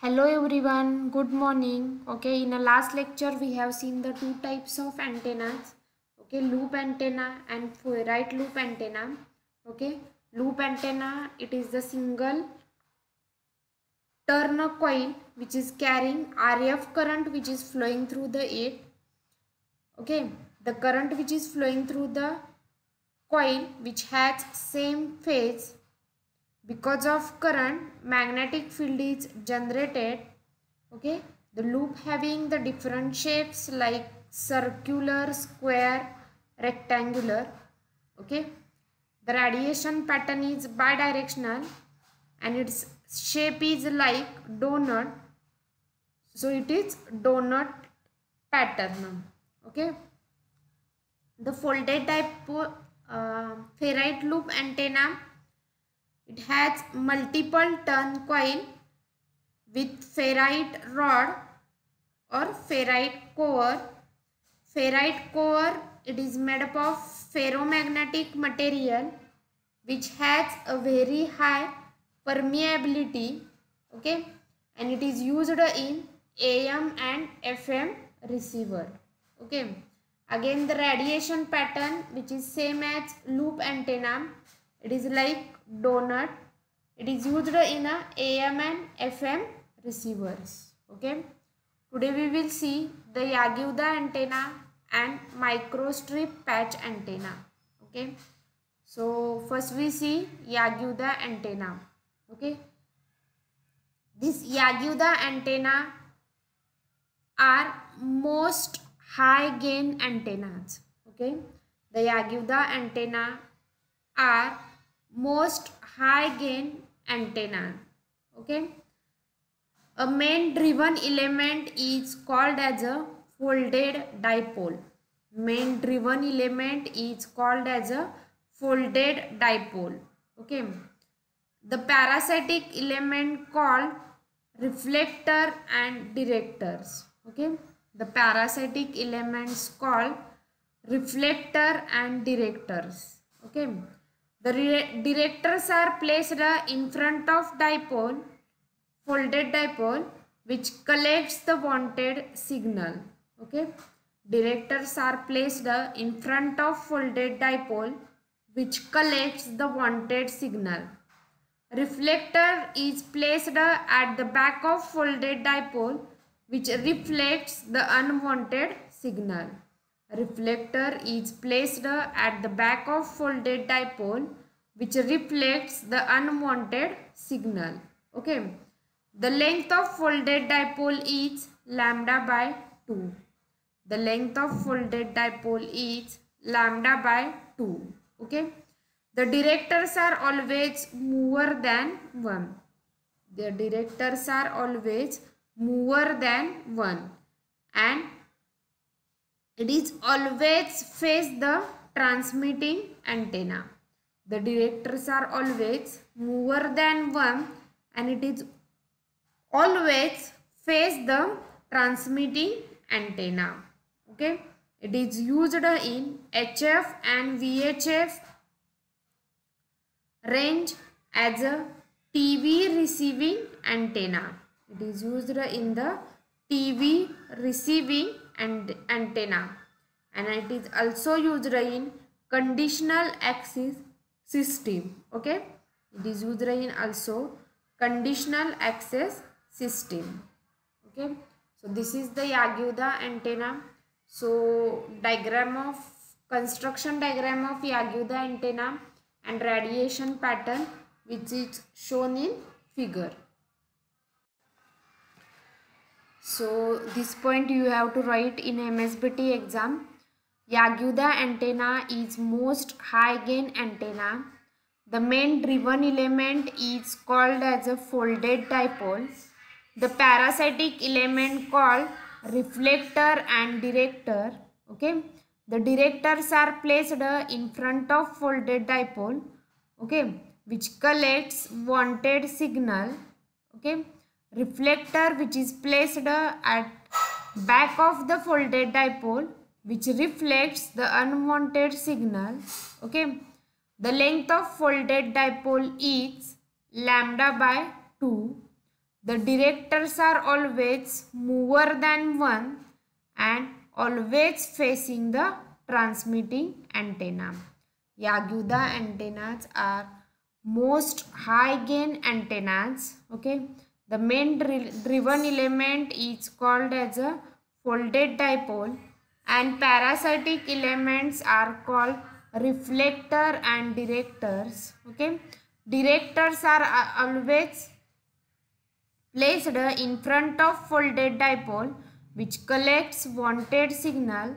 Hello everyone, good morning. Okay, in the last lecture we have seen the two types of antennas. Okay, loop antenna and ferrite loop antenna. Okay, loop antenna, it is the single turn coil which is carrying RF current which is flowing through the it. Okay, the current which is flowing through the coil which has same phase. Because of current, magnetic field is generated. Okay, the loop having the different shapes like circular, square, rectangular. Okay, the radiation pattern is bidirectional and its shape is like donut. So it is donut pattern. Okay, the folded type ferrite loop antenna. It has multiple turn coil with ferrite rod or ferrite core. Ferrite core, it is made up of ferromagnetic material which has a very high permeability. Okay, and it is used in AM and FM receiver. Okay, again the radiation pattern which is same as loop antenna. It is like donut. It is used in a AM and FM receivers. Okay. Today we will see the Yagi-Uda antenna and microstrip patch antenna. Okay. So first we see Yagi-Uda antenna. Okay. This Yagi-Uda antenna are most high gain antennas. Okay. The Yagi-Uda antenna are most high gain antenna. Okay, a main driven element is called as a folded dipole. Main driven element is called as a folded dipole. Okay, the parasitic element called reflector and directors. Okay, the parasitic elements called reflector and directors. Okay, the directors are placed in front of dipole, folded dipole, which collects the wanted signal. Okay, directors are placed in front of folded dipole, which collects the wanted signal. Reflector is placed at the back of folded dipole, which reflects the unwanted signal. Reflector is placed at the back of folded dipole which reflects the unwanted signal. Okay. The length of folded dipole is lambda by 2. The length of folded dipole is lambda by 2. Okay. The directors are always more than 1. The directors are always more than 1 and it is always face the transmitting antenna. The directors are always more than 1 and it is always face the transmitting antenna. Okay. It is used in HF and VHF range as a TV receiving antenna. It is used in the TV receiving antenna and it is also used in conditional access system. Okay, it is used in also conditional access system. Okay, so this is the Yagi-Uda antenna. So construction diagram of Yagi-Uda antenna and radiation pattern which is shown in figure. So this point you have to write in MSBT exam. Yagi-Uda antenna is most high gain antenna. The main driven element is called as a folded dipole. The parasitic element called reflector and director. Okay. The directors are placed in front of folded dipole. Okay. Which collects wanted signal. Okay. Reflector which is placed at back of the folded dipole which reflects the unwanted signal. Okay, the length of folded dipole is lambda by 2. The directors are always more than one and always facing the transmitting antenna. Yagyuda antennas are most high gain antennas. Okay, the main driven element is called as a folded dipole, and parasitic elements are called reflector and directors. Okay, directors are always placed in front of folded dipole which collects wanted signal,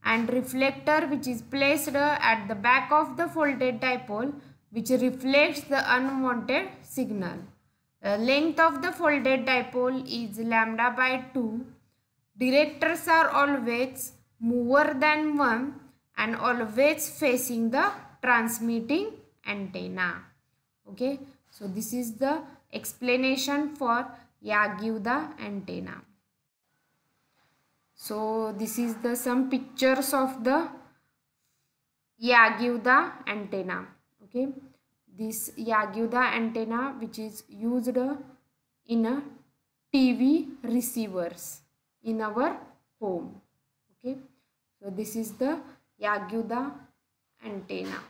and reflector which is placed at the back of the folded dipole which reflects the unwanted signal. The length of the folded dipole is lambda by 2. Directors are always more than one and always facing the transmitting antenna. Okay, so this is the explanation for Yagyuda antenna. So this is the some pictures of the Yagyuda antenna. Okay, this Yagyuda antenna which is used in a TV receivers in our home. Okay, so this is the Yagyuda antenna.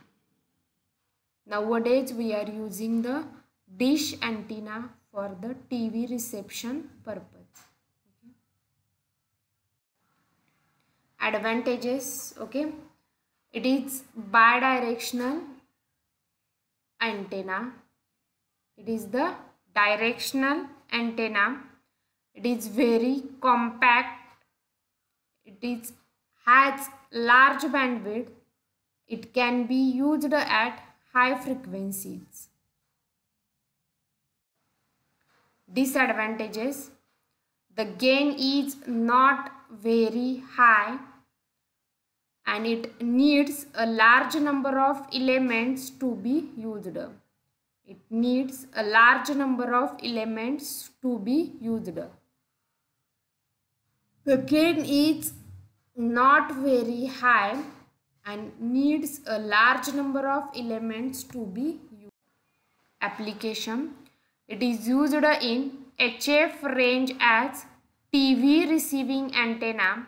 Nowadays we are using the dish antenna for the TV reception purpose. Okay. Advantages. Okay, it is bidirectional antenna. It is the directional antenna. It is very compact. It has large bandwidth. It can be used at high frequencies. Disadvantages. The gain is not very high and it needs a large number of elements to be used. It needs a large number of elements to be used. The gain is not very high and needs a large number of elements to be used. Application. It is used in HF range as TV receiving antenna,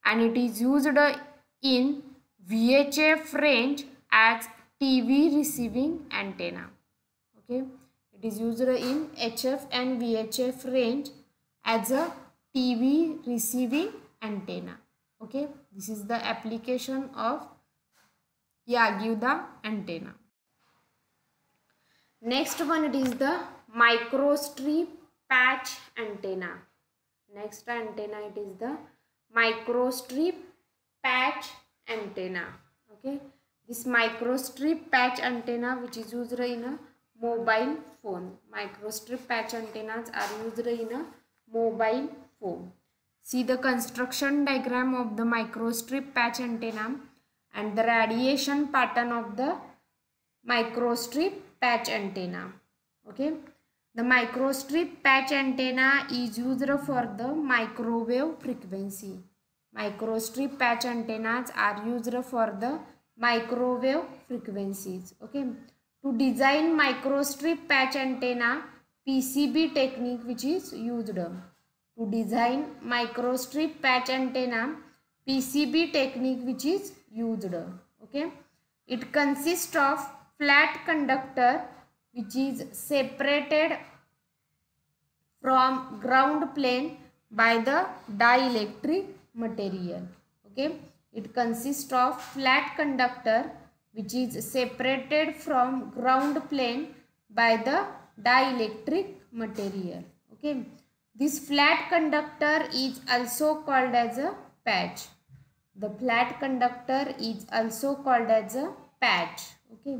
and it is used in VHF range as TV receiving antenna. Okay, it is used in HF and VHF range as a TV receiving antenna. Okay, this is the application of Yagyuda antenna. Next one, it is the microstrip patch antenna. Next antenna, it is the microstrip patch antenna. Okay, this microstrip patch antenna which is used in a mobile phone. Microstrip patch antennas are used in a mobile phone. See the construction diagram of the microstrip patch antenna and the radiation pattern of the microstrip patch antenna. Okay, the microstrip patch antenna is used for the microwave frequency. Microstrip patch antennas are used for the microwave frequencies. Okay, to design microstrip patch antenna, PCB technique which is used. To design microstrip patch antenna, PCB technique which is used. Okay, it consists of flat conductor which is separated from ground plane by the dielectric material. Okay, it consists of flat conductor which is separated from ground plane by the dielectric material. Okay, this flat conductor is also called as a patch. The flat conductor is also called as a patch. Okay,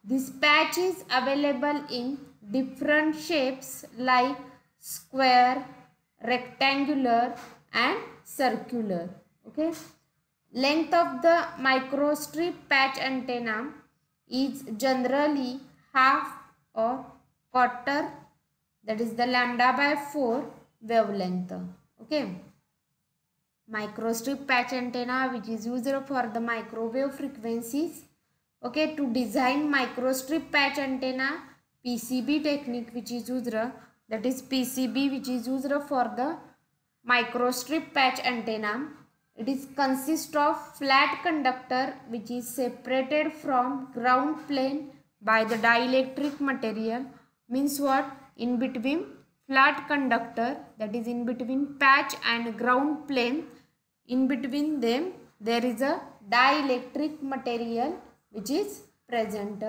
this patch is available in different shapes like square, rectangular and circular. Okay, length of the microstrip patch antenna is generally half or quarter, that is the lambda by 4 wavelength. Okay, microstrip patch antenna which is used for the microwave frequencies. Okay, to design microstrip patch antenna, PCB technique which is used that is PCB, which is used for the microstrip patch antenna. It is consist of flat conductor which is separated from ground plane by the dielectric material. Means what? In between flat conductor, that is in between patch and ground plane, in between them there is a dielectric material which is present.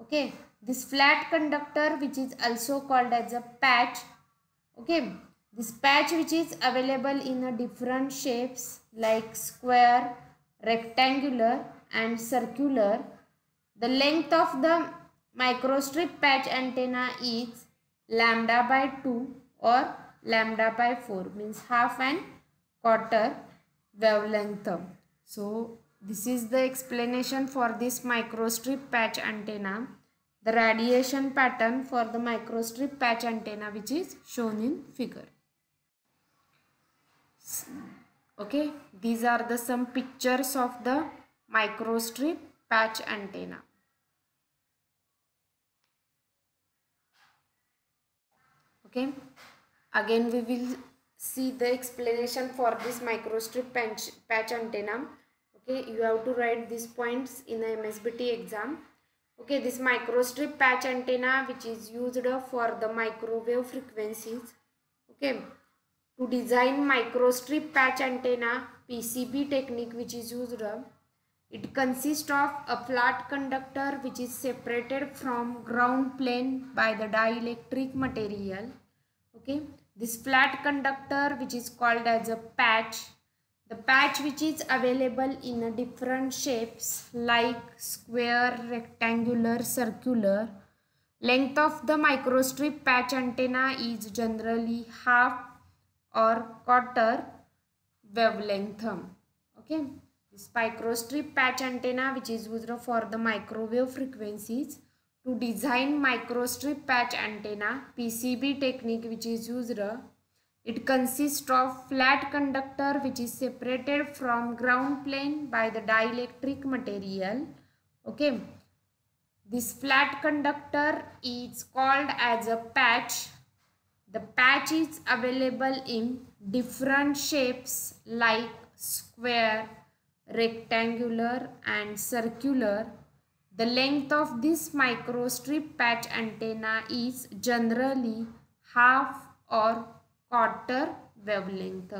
Okay, this flat conductor which is also called as a patch. Okay, this patch which is available in a different shapes like square, rectangular and circular. The length of the microstrip patch antenna is lambda by 2 or lambda by 4, means half and quarter wavelength. So this is the explanation for this microstrip patch antenna. The radiation pattern for the microstrip patch antenna which is shown in figure. Okay, these are the some pictures of the microstrip patch antenna. Okay, again we will see the explanation for this microstrip patch antenna. Okay, you have to write these points in the MSBT exam. Okay, this microstrip patch antenna which is used for the microwave frequencies. Okay, to design microstrip patch antenna, PCB technique which is used, it consists of a flat conductor which is separated from ground plane by the dielectric material. Okay, this flat conductor which is called as a patch. The patch which is available in a different shapes like square, rectangular, circular. Length of the microstrip patch antenna is generally half or quarter wavelength. Okay, this microstrip patch antenna which is used for the microwave frequencies. To design microstrip patch antenna, PCB technique which is used, it consists of flat conductor which is separated from ground plane by the dielectric material. Okay, this flat conductor is called as a patch. The patch is available in different shapes like square, rectangular and circular. The length of this microstrip patch antenna is generally half or quarter wavelength.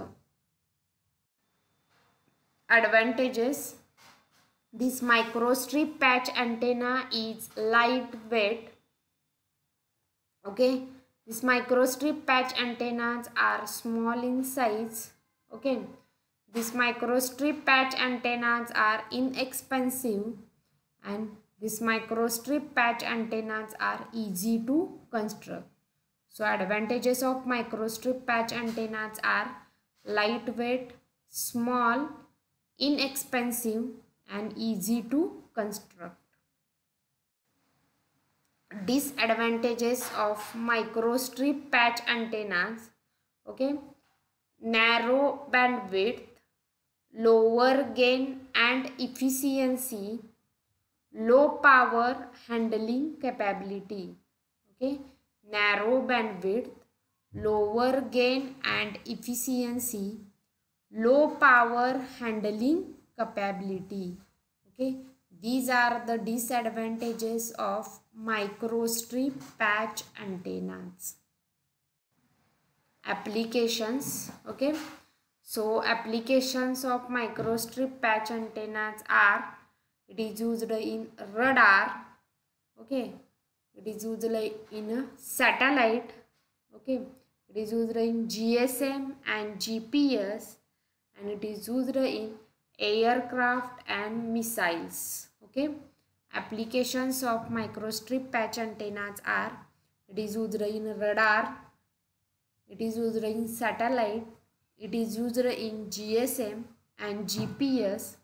Advantages: this microstrip patch antenna is lightweight. Okay, this microstrip patch antennas are small in size. Okay, this microstrip patch antennas are inexpensive, and this microstrip patch antennas are easy to construct. So advantages of microstrip patch antennas are lightweight, small, inexpensive and easy to construct. Disadvantages of microstrip patch antennas. Okay, narrow bandwidth, lower gain and efficiency, low power handling capability. Okay, narrow bandwidth, lower gain and efficiency, low power handling capability. Okay, these are the disadvantages of microstrip patch antennas. Applications. Okay, so applications of microstrip patch antennas are: it is used in radar. Okay, it is used in a satellite. Okay, it is used in GSM and GPS, and it is used in aircraft and missiles. Okay, applications of microstrip patch antennas are: it is used in radar, it is used in satellite, it is used in GSM and GPS,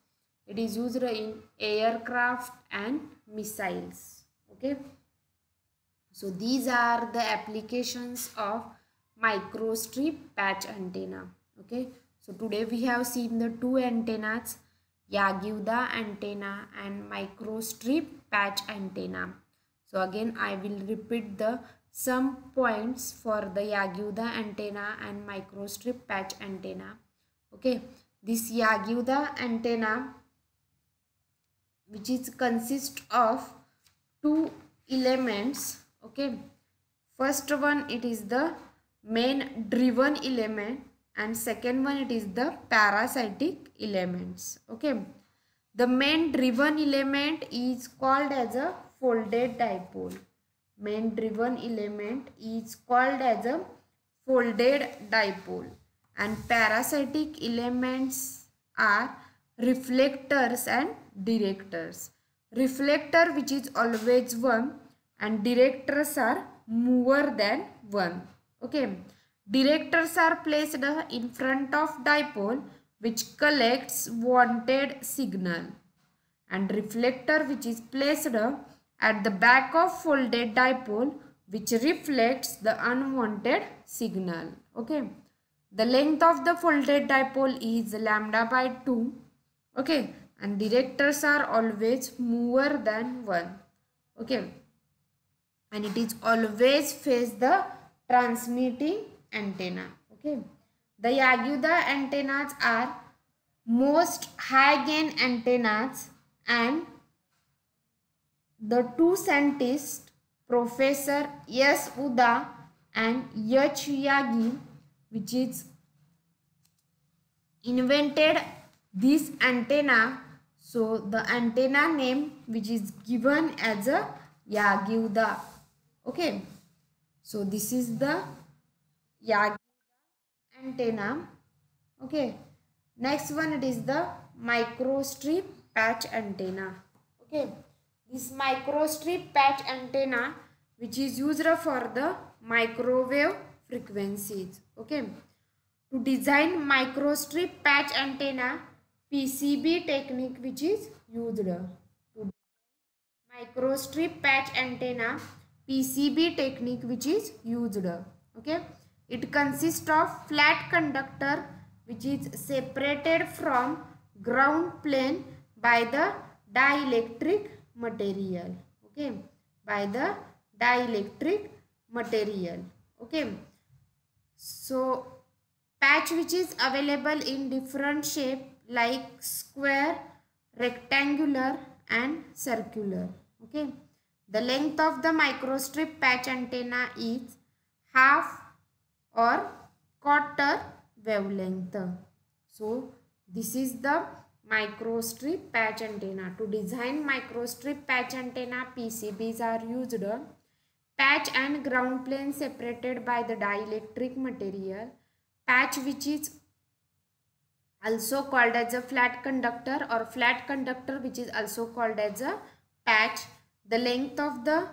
it is used in aircraft and missiles. Okay, so these are the applications of microstrip patch antenna. Okay, so today we have seen the two antennas, Yagi-Uda antenna and microstrip patch antenna. So again I will repeat the some points for the Yagi-Uda antenna and microstrip patch antenna. Okay, this Yagi-Uda antenna, which is consist of two elements. Okay, first one, it is the main driven element, and second one, it is the parasitic elements. Okay, the main driven element is called as a folded dipole. Main driven element is called as a folded dipole, and parasitic elements are reflectors and directors. Reflector, which is always 1, and directors are more than 1. Okay, directors are placed in front of dipole, which collects wanted signal, and reflector, which is placed at the back of folded dipole, which reflects the unwanted signal. Okay, the length of the folded dipole is lambda by 2. Okay, and directors are always more than 1. Okay, and it is always face the transmitting antenna. Okay, the Yagi-Uda antennas are most high gain antennas, and the two scientists, Professor S. Uda and H. Yagi, which is invented this antenna. So the antenna name which is given as a Yagi-Uda. Okay, so this is the Yagi antenna. Okay, next one, it is the microstrip patch antenna. Okay, this microstrip patch antenna, which is used for the microwave frequencies. Okay, to design microstrip patch antenna, PCB technique which is used. To microstrip patch antenna, PCB technique which is used. Okay, it consists of flat conductor which is separated from ground plane by the dielectric material. Okay, by the dielectric material. Okay, so patch which is available in different shape like square, rectangular and circular. Okay, the length of the microstrip patch antenna is half or quarter wavelength. So this is the microstrip patch antenna. To design microstrip patch antenna, PCBs are used. Patch and ground plane separated by the dielectric material. Patch which is also called as a flat conductor, or flat conductor which is also called as a patch. The length of the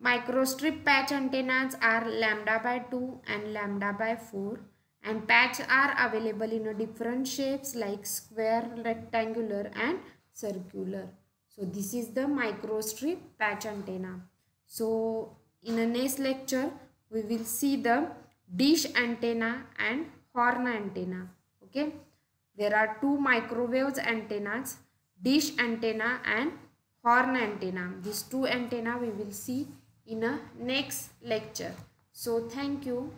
microstrip patch antennas are lambda by 2 and lambda by 4, and patch are available in different shapes like square, rectangular and circular. So this is the microstrip patch antenna. So in the next lecture we will see the dish antenna and horn antenna. Okay, there are two microwaves antennas, dish antenna and horn antenna. These two antenna we will see in a next lecture. So thank you.